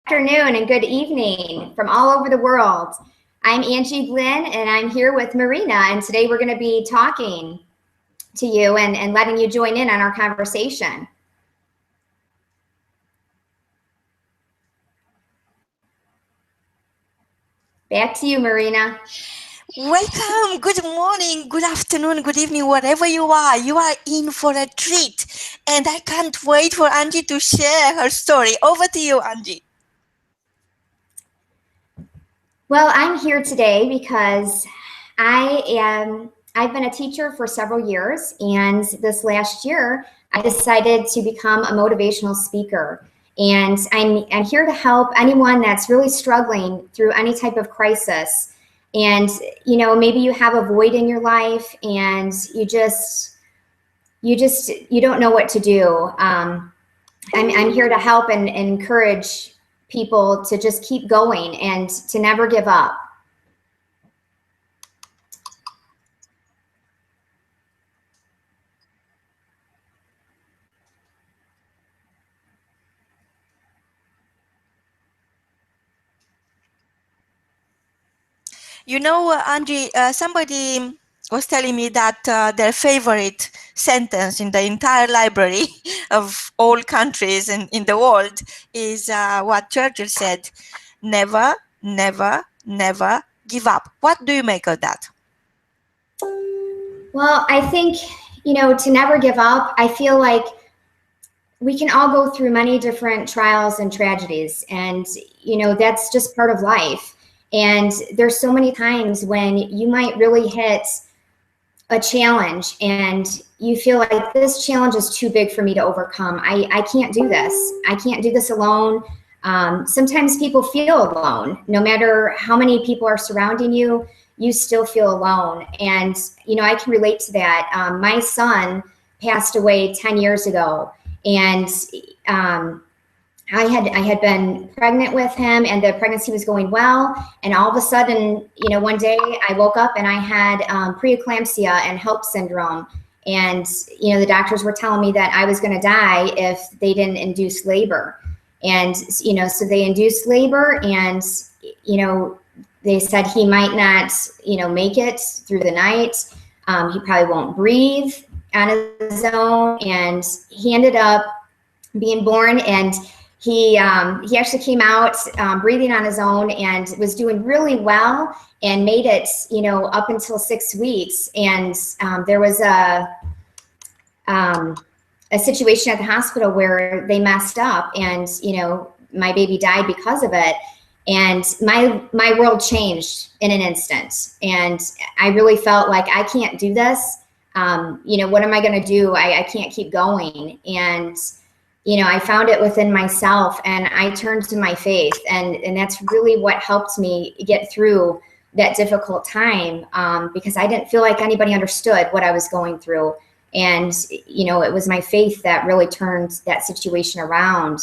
Afternoon and good evening from all over the world. I'm Angie Glynn and I'm here with Marina, and today we're going to be talking to you and letting you join in on our conversation. Back to you, Marina. Welcome, good morning, good afternoon, good evening, wherever you are. You are in for a treat, and I can't wait for Angie to share her story. Over to you, Angie. Well, I'm here today because I've been a teacher for several years, and this last year I decided to become a motivational speaker. And I'm here to help anyone that's really struggling through any type of crisis. And maybe you have a void in your life and you don't know what to do. I'm here to help and encourage people to just keep going and to never give up. You know, Angie, somebody was telling me that their favorite sentence in the entire library of all countries in the world is what Churchill said: never, never, never give up. What do you make of that? Well, I think, to never give up, I feel like we can all go through many different trials and tragedies, and, that's just part of life. And there's so many times when you might really hit a challenge and you feel like this challenge is too big for me to overcome. I can't do this. I can't do this alone. Sometimes people feel alone. No matter how many people are surrounding you, you still feel alone. And, I can relate to that. My son passed away 10 years ago, and I had been pregnant with him, and the pregnancy was going well. And all of a sudden, one day I woke up and I had preeclampsia and HELLP syndrome. And, the doctors were telling me that I was going to die if they didn't induce labor. And, so they induced labor, and, they said he might not, make it through the night. He probably won't breathe on his own. And he ended up being born, and he actually came out breathing on his own and was doing really well and made it, up until 6 weeks. And there was a situation at the hospital where they messed up, and, my baby died because of it. And my world changed in an instant. And I really felt like I can't do this. What am I going to do? I can't keep going. And I found it within myself, and I turned to my faith, and that's really what helped me get through that difficult time, because I didn't feel like anybody understood what I was going through. And, it was my faith that really turned that situation around.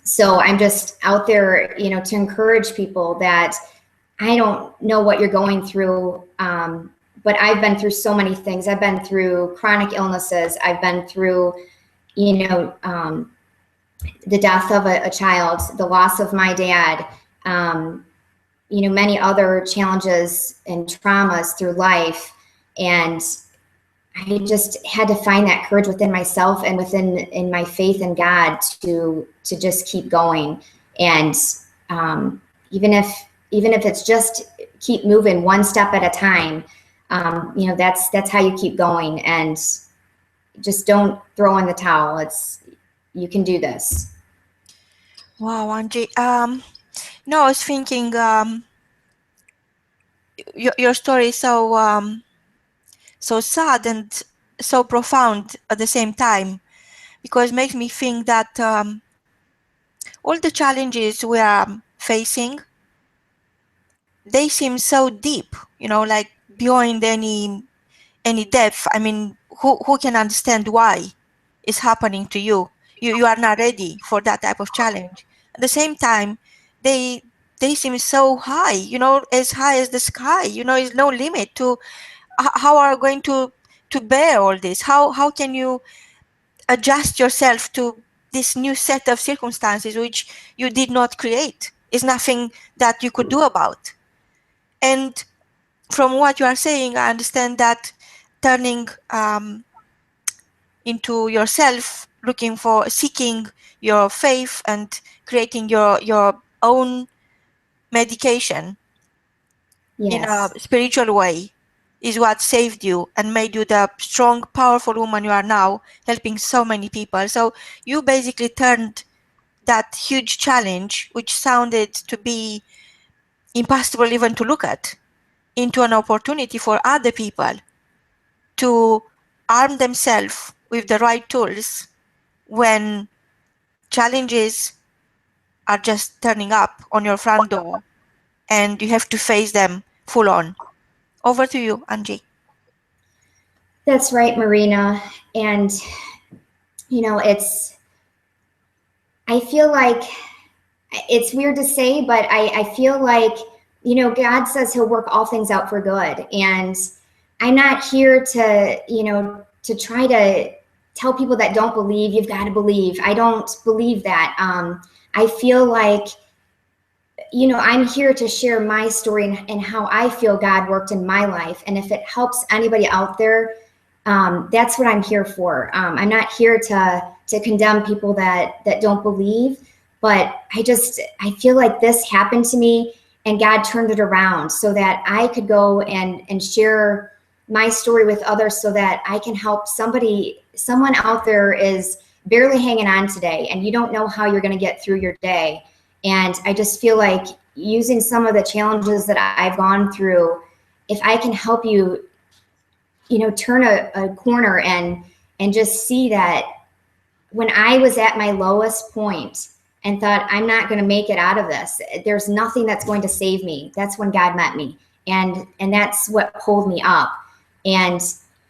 So I'm just out there, to encourage people that I don't know what you're going through, but I've been through so many things. I've been through chronic illnesses. I've been through the death of a child, the loss of my dad, many other challenges and traumas through life. And I just had to find that courage within myself and in my faith in God to just keep going. And even if it's just keep moving one step at a time, that's how you keep going. And just don't throw in the towel. You can do this. Wow, Angie. I was thinking your story is so sad and so profound at the same time, because it makes me think that all the challenges we are facing, they seem so deep, like beyond any depth. I mean, who can understand why it's happening to you? You are not ready for that type of challenge. At the same time, they seem so high, as high as the sky. There's no limit to how are you going to bear all this. How can you adjust yourself to this new set of circumstances which you did not create. It's nothing that you could do about. And from what you are saying, I understand that turning into yourself, seeking your faith and creating your own medication in a Yes. spiritual way is what saved you and made you the strong, powerful woman you are now, helping so many people. So you basically turned that huge challenge, which sounded to be impossible even to look at, into an opportunity for other people to arm themselves with the right tools when challenges are just turning up on your front door and you have to face them full on. Over to you, Angie. That's right, Marina. And, I feel like it's weird to say, but I feel like, God says he'll work all things out for good. And I'm not here to try to tell people that don't believe, you've got to believe. I don't believe that. I feel like, I'm here to share my story and how I feel God worked in my life. And if it helps anybody out there, that's what I'm here for. I'm not here to condemn people that don't believe, but I feel like this happened to me and God turned it around so that I could go and share my story with others so that I can help someone out there is barely hanging on today and you don't know how you're going to get through your day. And I just feel like using some of the challenges that I've gone through, if I can help you, turn a corner and just see that when I was at my lowest point and thought, I'm not going to make it out of this, there's nothing that's going to save me. That's when God met me. And that's what pulled me up. And,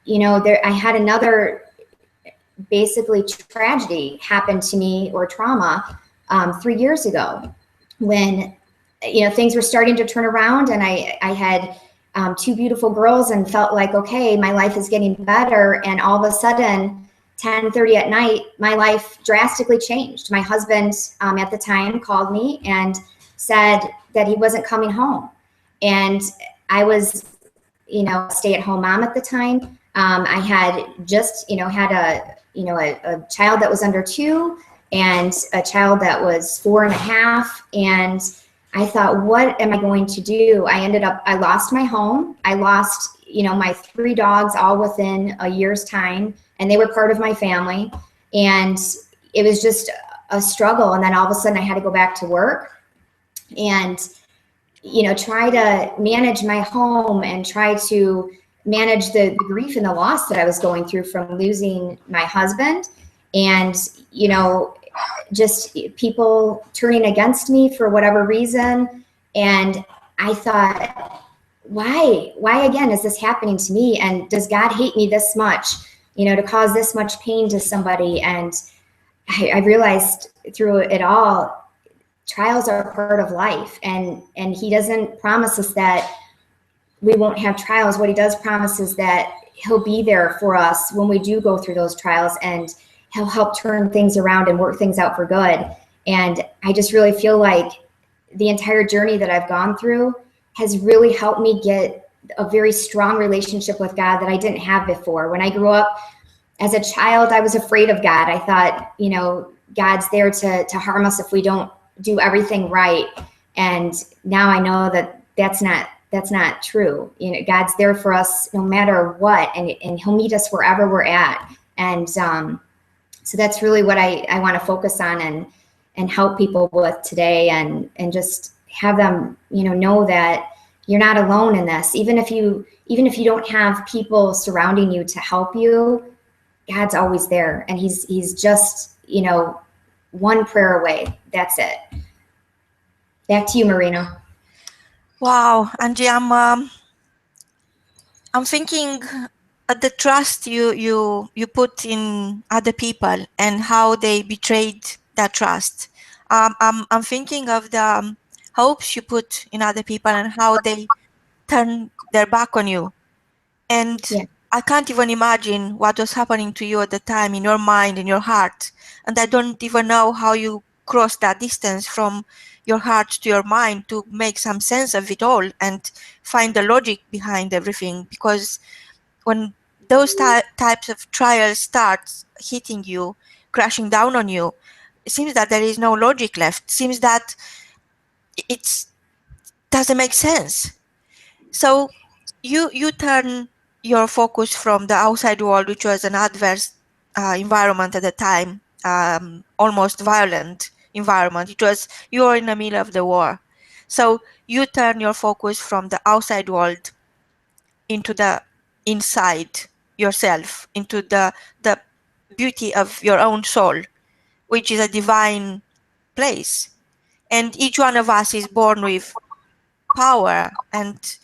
I had another basically tragedy happen to me, or trauma, 3 years ago when, things were starting to turn around and I had two beautiful girls and felt like, okay, my life is getting better. And all of a sudden, 10:30 at night, my life drastically changed. My husband at the time called me and said that he wasn't coming home. And I was, a stay-at-home mom at the time. I had just, had a child that was under 2 and a child that was 4.5. And I thought, what am I going to do? I lost my home. I lost, my 3 dogs all within a year's time, and they were part of my family. And it was just a struggle. And then all of a sudden I had to go back to work and, try to manage my home and try to manage the grief and the loss that I was going through from losing my husband. And, just people turning against me for whatever reason. And I thought, why again is this happening to me? And does God hate me this much, to cause this much pain to somebody? And I realized through it all, trials are part of life. And he doesn't promise us that we won't have trials. What he does promise is that he'll be there for us when we do go through those trials, and he'll help turn things around and work things out for good. And I just really feel like the entire journey that I've gone through has really helped me get a very strong relationship with God that I didn't have before. When I grew up as a child, I was afraid of God. I thought, God's there to harm us if we don't do everything right. And now I know that that's not true. God's there for us no matter what, and he'll meet us wherever we're at. And so that's really what I want to focus on and help people with today, and just have them, know that you're not alone in this. Even if you don't have people surrounding you to help you, God's always there, and he's just, one prayer away. That's it. Back to you, Marina. Wow, Angie, I'm thinking the trust you put in other people and how they betrayed that trust. I'm thinking of the hopes you put in other people and how they turn their back on you. And Yeah. I can't even imagine what was happening to you at the time in your mind, in your heart. And I don't even know how you crossed that distance from your heart to your mind to make some sense of it all and find the logic behind everything. Because when those types of trials start hitting you, crashing down on you, it seems that there is no logic left. It seems that it doesn't make sense. So you turn your focus from the outside world, which was an adverse environment at the time, almost violent environment. It was, you were in the middle of the war. So you turn your focus from the outside world into the inside yourself, into the beauty of your own soul, which is a divine place. And each one of us is born with power, and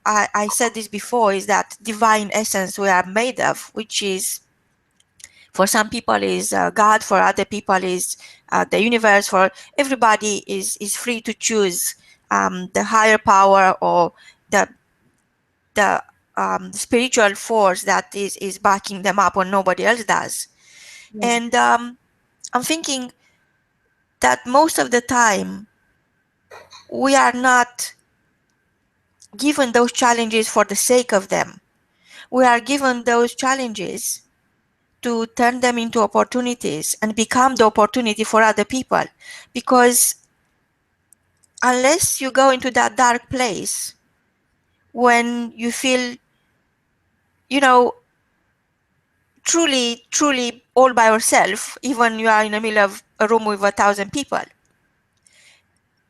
I said this before, is that divine essence we are made of, which is, for some people is God, for other people is the universe, for everybody is free to choose the higher power or the spiritual force that is backing them up when nobody else does. And I'm thinking that most of the time we are not given those challenges for the sake of them. We are given those challenges to turn them into opportunities and become the opportunity for other people. Because unless you go into that dark place when you feel, you know, truly all by yourself, even you are in the middle of a room with 1,000 people,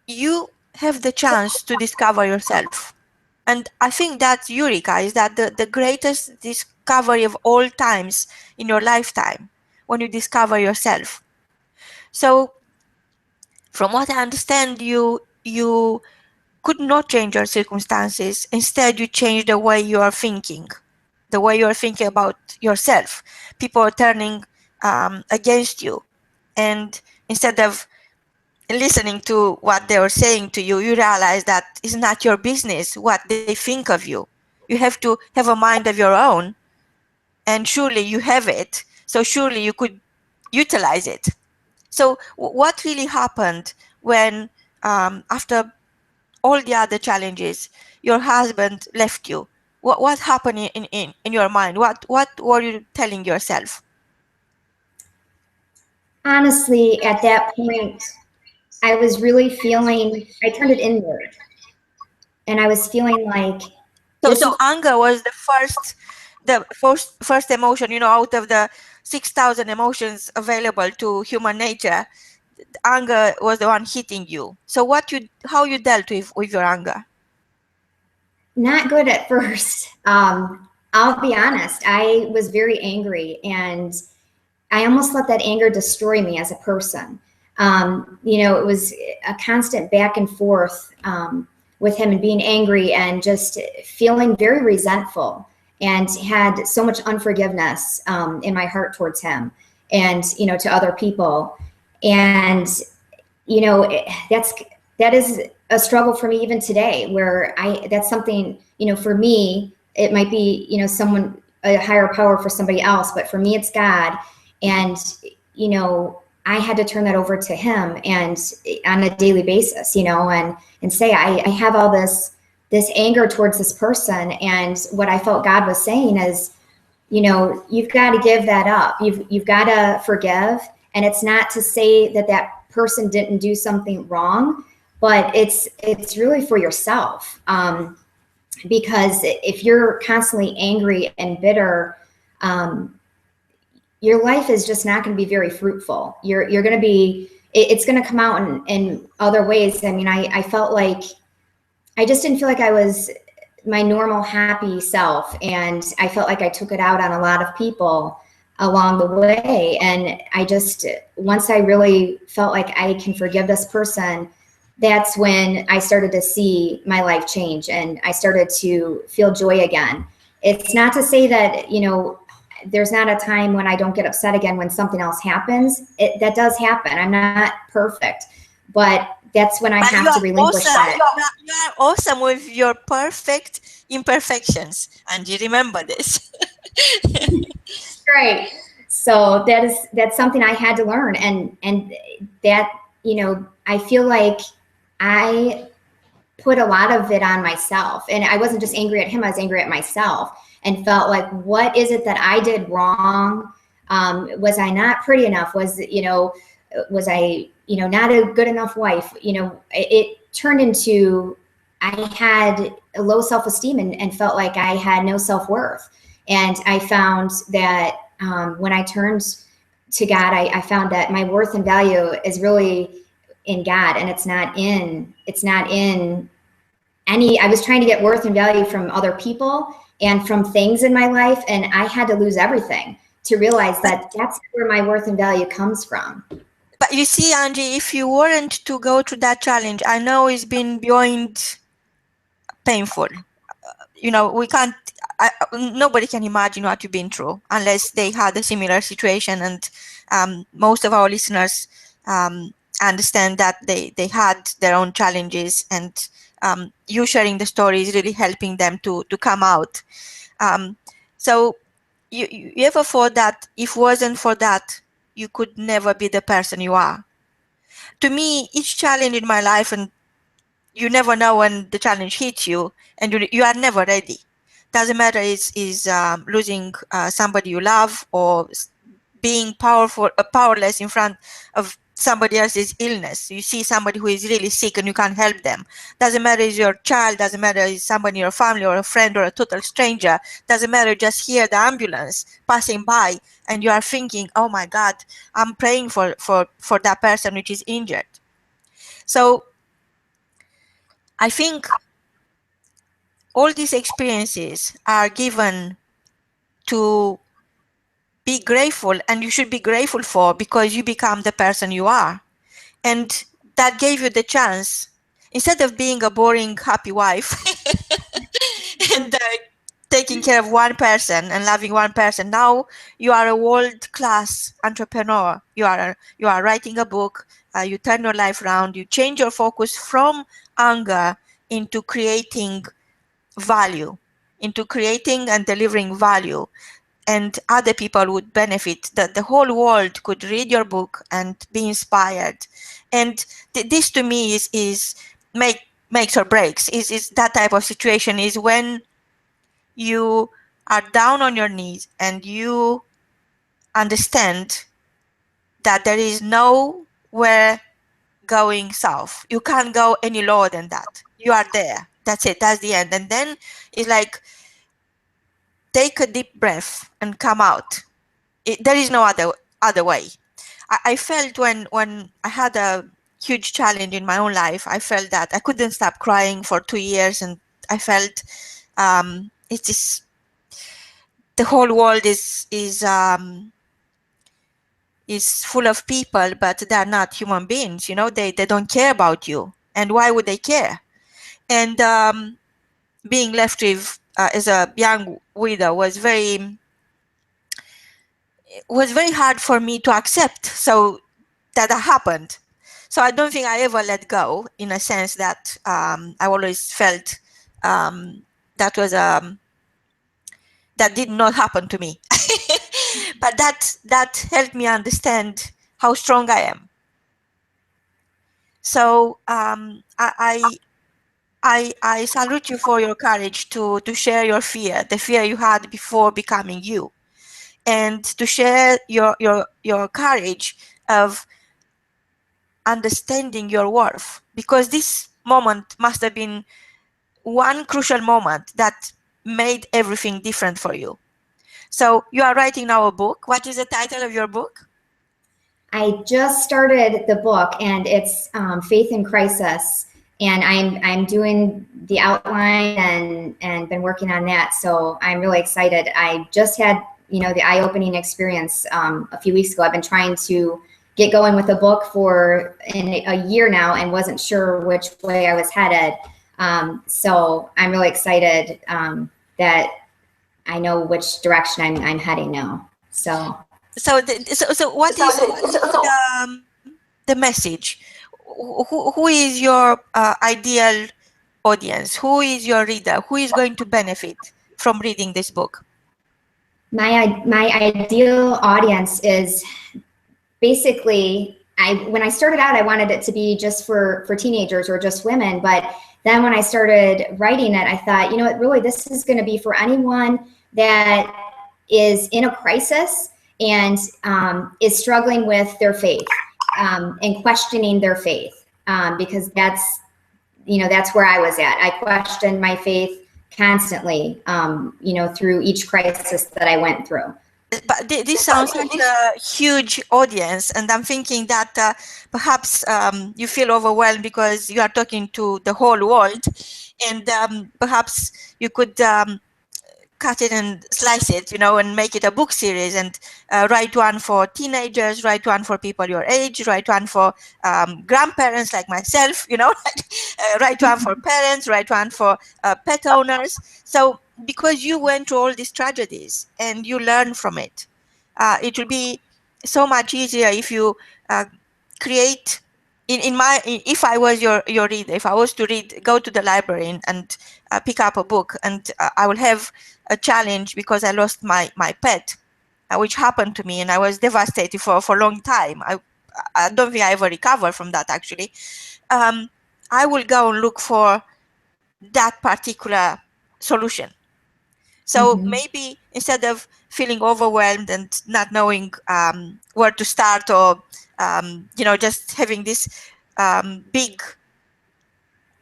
you have the chance to discover yourself. And I think that Eureka is that the greatest discovery of all times in your lifetime, when you discover yourself. So from what I understand, you could not change your circumstances. Instead, you change the way you are thinking, the way you are thinking about yourself. People are turning against you. And instead of listening to what they were saying to you, you realize that it's not your business what they think of you. You have to have a mind of your own, and surely you have it. So surely you could utilize it. So what really happened when, after all the other challenges, your husband left you? What happened in your mind? What were you telling yourself? Honestly, at that point, I was really feeling, I turned it inward. And I was feeling like this So is anger was the first emotion, out of the 6,000 emotions available to human nature. Anger was the one hitting you. So how you dealt with your anger? not good at first. I'll be honest, I was very angry and I almost let that anger destroy me as a person. It was a constant back and forth with him and being angry and just feeling very resentful and had so much unforgiveness in my heart towards him and, to other people. And, that is a struggle for me even today where that's something, for me, it might be, someone, a higher power for somebody else, but for me, it's God. And, I had to turn that over to him and on a daily basis, and say, I have all this anger towards this person. And what I felt God was saying is, you've got to give that up. You've got to forgive. And it's not to say that that person didn't do something wrong, but it's really for yourself. Because if you're constantly angry and bitter, your life is just not going to be very fruitful. You're going to be, it's going to come out in other ways. I mean, I felt like I just didn't feel like I was my normal happy self. And I felt like I took it out on a lot of people along the way. And once I really felt like I can forgive this person, that's when I started to see my life change and I started to feel joy again. It's not to say that, there's not a time when I don't get upset again when something else happens. That does happen. I'm not perfect, but that's when I But have to relinquish that. You are awesome with your perfect imperfections, and you remember this. Great. So that's something I had to learn, and that, you know, I feel like I put a lot of it on myself, and I wasn't just angry at him, I was angry at myself, and felt like, what is it that I did wrong? Was I not pretty enough? Was I, not a good enough wife? It turned into, I had a low self-esteem, and felt like I had no self-worth. And I found that when I turned to God, I found that my worth and value is really in God, and it's not in any, I was trying to get worth and value from other people and from things in my life, and I had to lose everything to realize that that's where my worth and value comes from. But you see, Angie, if you weren't to go through that challenge, I know it's been beyond painful. We can't, nobody can imagine what you've been through unless they had a similar situation. And most of our listeners understand that they had their own challenges, and you sharing the story is really helping them to come out. So you ever thought that if it wasn't for that, you could never be the person you are? To me, each challenge in my life, and you never know when the challenge hits you, and you are never ready. Doesn't matter is losing somebody you love, or being powerless in front of somebody else's illness. You see somebody who is really sick and you can't help them. Doesn't matter is your child, doesn't matter is somebody in your family or a friend or a total stranger. Doesn't matter, just hear the ambulance passing by and you are thinking, oh my God, I'm praying for that person which is injured. So I think all these experiences are given to be grateful, and you should be grateful for, because you become the person you are. And that gave you the chance, instead of being a boring, happy wife and taking care of one person and loving one person, now you are a world-class entrepreneur. You are writing a book, you turn your life around, you change your focus from anger into creating value, into creating and delivering value, and other people would benefit. That the whole world could read your book and be inspired. And this to me is makes or breaks. Is that type of situation, is when you are down on your knees and you understand that there is nowhere going south. You can't go any lower than that. You are there. That's it. That's the end. And then it's like, take a deep breath and come out. There is no other way. I felt when I had a huge challenge in my own life, I felt that I couldn't stop crying for 2 years, and I felt it's just, the whole world is full of people, but they're not human beings. They don't care about you, and why would they care? And being left with as a young widow was very hard for me to accept. So that happened. So I don't think I ever let go, in a sense that I always felt that was that did not happen to me. But that helped me understand how strong I am. So I salute you for your courage to share your fear, the fear you had before becoming you, and to share your courage of understanding your worth, because this moment must have been one crucial moment that made everything different for you. So you are writing now a book. What is the title of your book? I just started the book, and it's Faith in Crisis, and I'm doing the outline and been working on that. So I'm really excited. I just had the eye-opening experience a few weeks ago. I've been trying to get going with a book for a year now, and wasn't sure which way I was headed. So I'm really excited that I know which direction I'm heading now. So what is the message? who is your ideal audience? Who is your reader? Who is going to benefit from reading this book? My ideal audience is basically, when I started out, I wanted it to be just for teenagers or just women. But then when I started writing it, I thought, you know what, really, this is going to be for anyone that is in a crisis and is struggling with their faith and questioning their faith, because that's where I was at. I questioned my faith constantly, through each crisis that I went through. But this sounds like a huge audience, and I'm thinking that perhaps you feel overwhelmed because you are talking to the whole world, and perhaps you could cut it and slice it, and make it a book series, and write one for teenagers, write one for people your age, write one for grandparents like myself, write one for parents, write one for pet owners. So because you went through all these tragedies and you learn from it, it will be so much easier if you create. If I was your reader, if I was to go to the library and pick up a book, and I will have a challenge because I lost my pet, which happened to me, and I was devastated for a long time. I don't think I ever recovered from that, actually. I will go and look for that particular solution. So maybe instead of feeling overwhelmed and not knowing where to start, or just having this big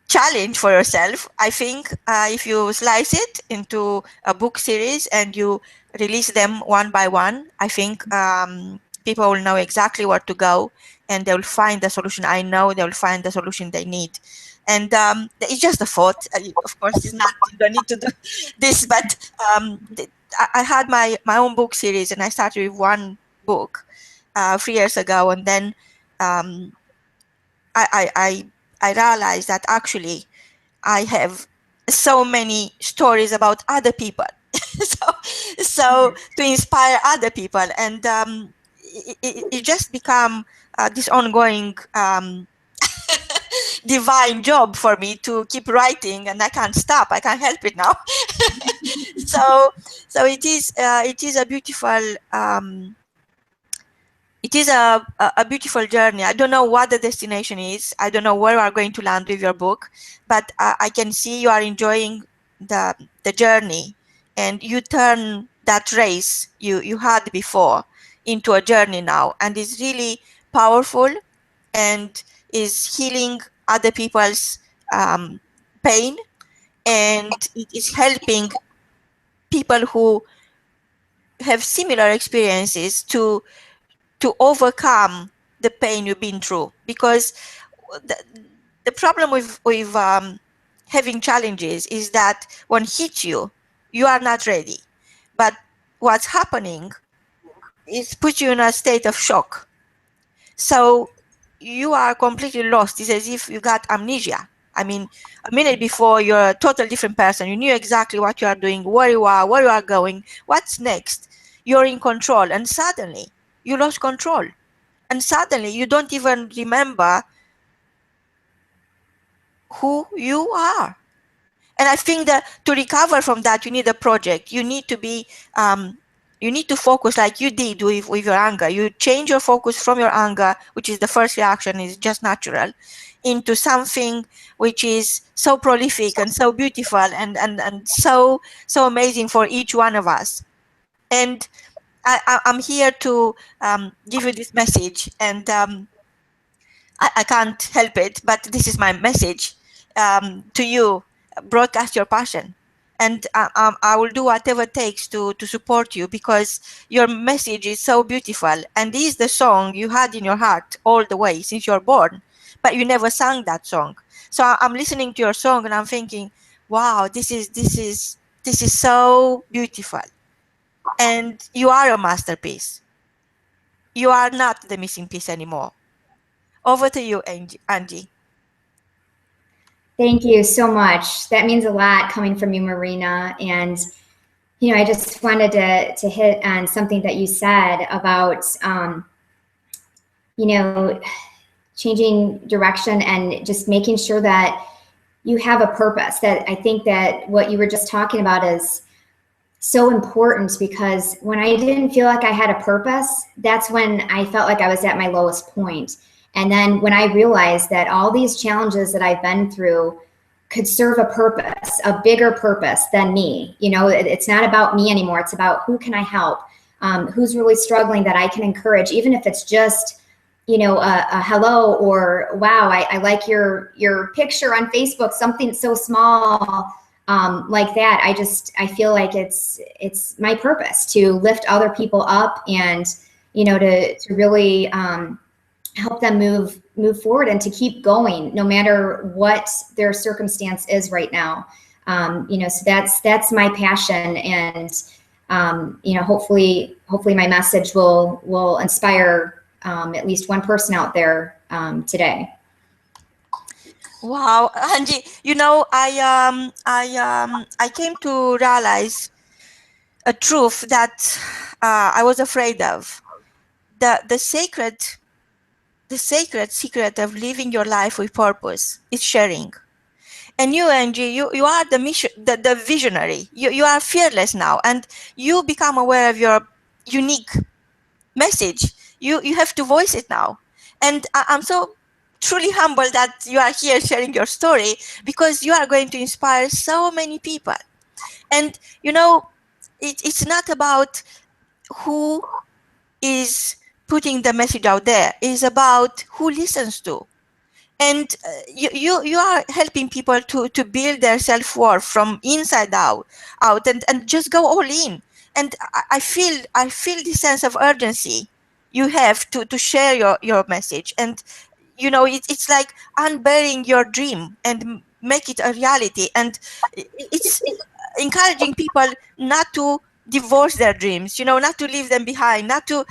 challenge for yourself, I think if you slice it into a book series and you release them one by one, I think people will know exactly where to go, and they will find the solution. I know they will find the solution they need. And it's just a thought. Of course, it's not, you don't need to do this, but I had my own book series, and I started with one book 3 years ago, and then I realized that actually I have so many stories about other people, so to inspire other people, and it just become this ongoing divine job for me to keep writing, and I can't stop. I can't help it now. So it is a beautiful. It is a beautiful journey. I don't know what the destination is. I don't know where you are going to land with your book, but I can see you are enjoying the journey, and you turn that race you had before into a journey now, and it's really powerful, and is healing other people's pain, and it is helping people who have similar experiences to overcome the pain you've been through. Because the problem with having challenges is that when hit you are not ready. But what's happening is put you in a state of shock. So you are completely lost. It's as if you got amnesia. I mean, a minute before, you're a total different person. You knew exactly what you are doing, where you are going, what's next. You're in control, and suddenly you lost control. And suddenly you don't even remember who you are. And I think that to recover from that, you need a project. You need to be, you need to focus like you did with your anger. You change your focus from your anger, which is the first reaction, is just natural, into something which is so prolific and so beautiful and so amazing for each one of us. And I'm here to give you this message, and I can't help it, but this is my message to you. Broadcast your passion, and I will do whatever it takes to support you, because your message is so beautiful, and this is the song you had in your heart all the way since you're born, but you never sang that song. So I'm listening to your song and I'm thinking, wow, this is so beautiful, and you are a masterpiece. You are not the missing piece anymore. Over to you, Angie. Thank you so much. That means a lot coming from you, Marina. And, I just wanted to hit on something that you said about, changing direction and just making sure that you have a purpose. That I think that what you were just talking about is so important, because when I didn't feel like I had a purpose, that's when I felt like I was at my lowest point. And then when I realized that all these challenges that I've been through could serve a purpose, a bigger purpose than me. You know, it's not about me anymore. It's about who can I help? Who's really struggling that I can encourage, even if it's just, you know, a hello, or wow, I like your picture on Facebook, something so small like that. I feel like it's my purpose to lift other people up, and, you know, to really help them move forward and to keep going no matter what their circumstance is right now. You know, so that's my passion, and you know, hopefully my message will inspire at least one person out there today. Wow, Angie, you know, I came to realize a truth that I was afraid of. The sacred secret of living your life with purpose is sharing. And you, Angie, you are the mission, the visionary. You are fearless now, and you become aware of your unique message. You have to voice it now. And I'm so truly humbled that you are here sharing your story, because you are going to inspire so many people. And, you know, it's not about who is putting the message out there. It's about who listens to. And you are helping people to build their self-worth from inside out and just go all in. And I feel this sense of urgency you have to share your message. And, you know, it's like unburying your dream and make it a reality. And it's encouraging people not to divorce their dreams, you know, not to leave them behind, not to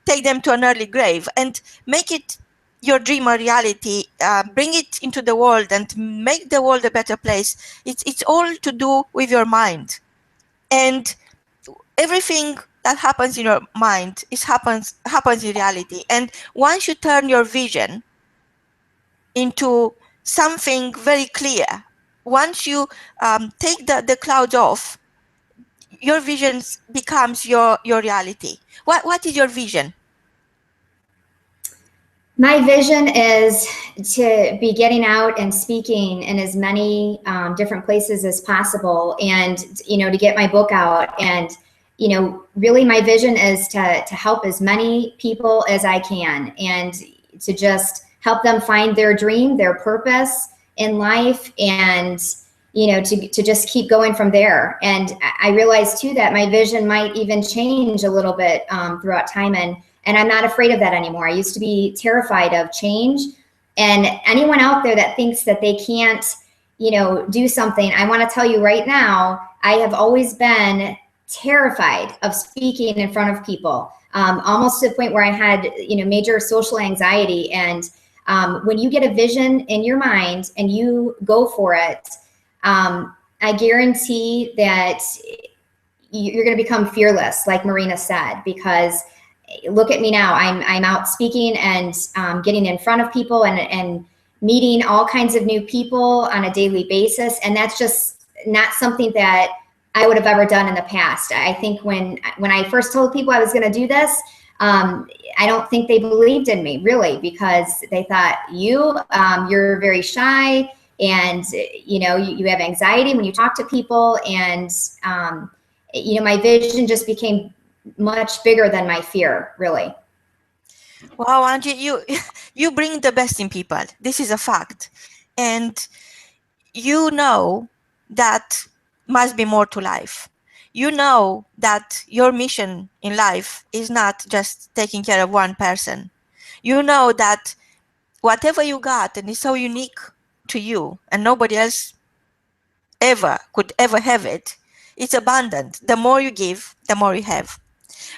take them to an early grave, and make it your dream a reality. Bring it into the world and make the world a better place. It's all to do with your mind, and everything that happens in your mind happens in reality. And once you turn your vision into something very clear, once you take the clouds off, your vision becomes your reality. What is your vision? My vision is to be getting out and speaking in as many different places as possible, and, you know, to get my book out. And, you know, really my vision is to help as many people as I can, and to just help them find their dream, their purpose in life, and, you know, to just keep going from there. And I realize too that my vision might even change a little bit throughout time, and I'm not afraid of that anymore. I used to be terrified of change. And anyone out there that thinks that they can't, you know, do something, I want to tell you right now, I have always been terrified of speaking in front of people, almost to the point where I had, you know, major social anxiety. And when you get a vision in your mind and you go for it, I guarantee that you're going to become fearless, like Marina said, because look at me now. I'm out speaking and getting in front of people and meeting all kinds of new people on a daily basis. And that's just not something that I would have ever done in the past. I think when I first told people I was going to do this, I don't think they believed in me, really, because they thought you're very shy, and, you know, you have anxiety when you talk to people. And, you know, my vision just became much bigger than my fear, really. Wow, Angie, you bring the best in people. This is a fact. And you know that must be more to life. You know that your mission in life is not just taking care of one person. You know that whatever you got and is so unique to you and nobody else could ever have it, it's abundant. The more you give, the more you have.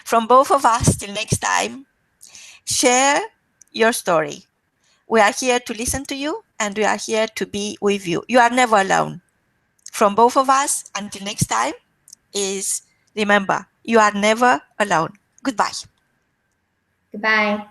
From both of us, till next time, share your story. We are here to listen to you, and we are here to be with you. You are never alone. From both of us, until next time, remember, you are never alone. Goodbye. Goodbye.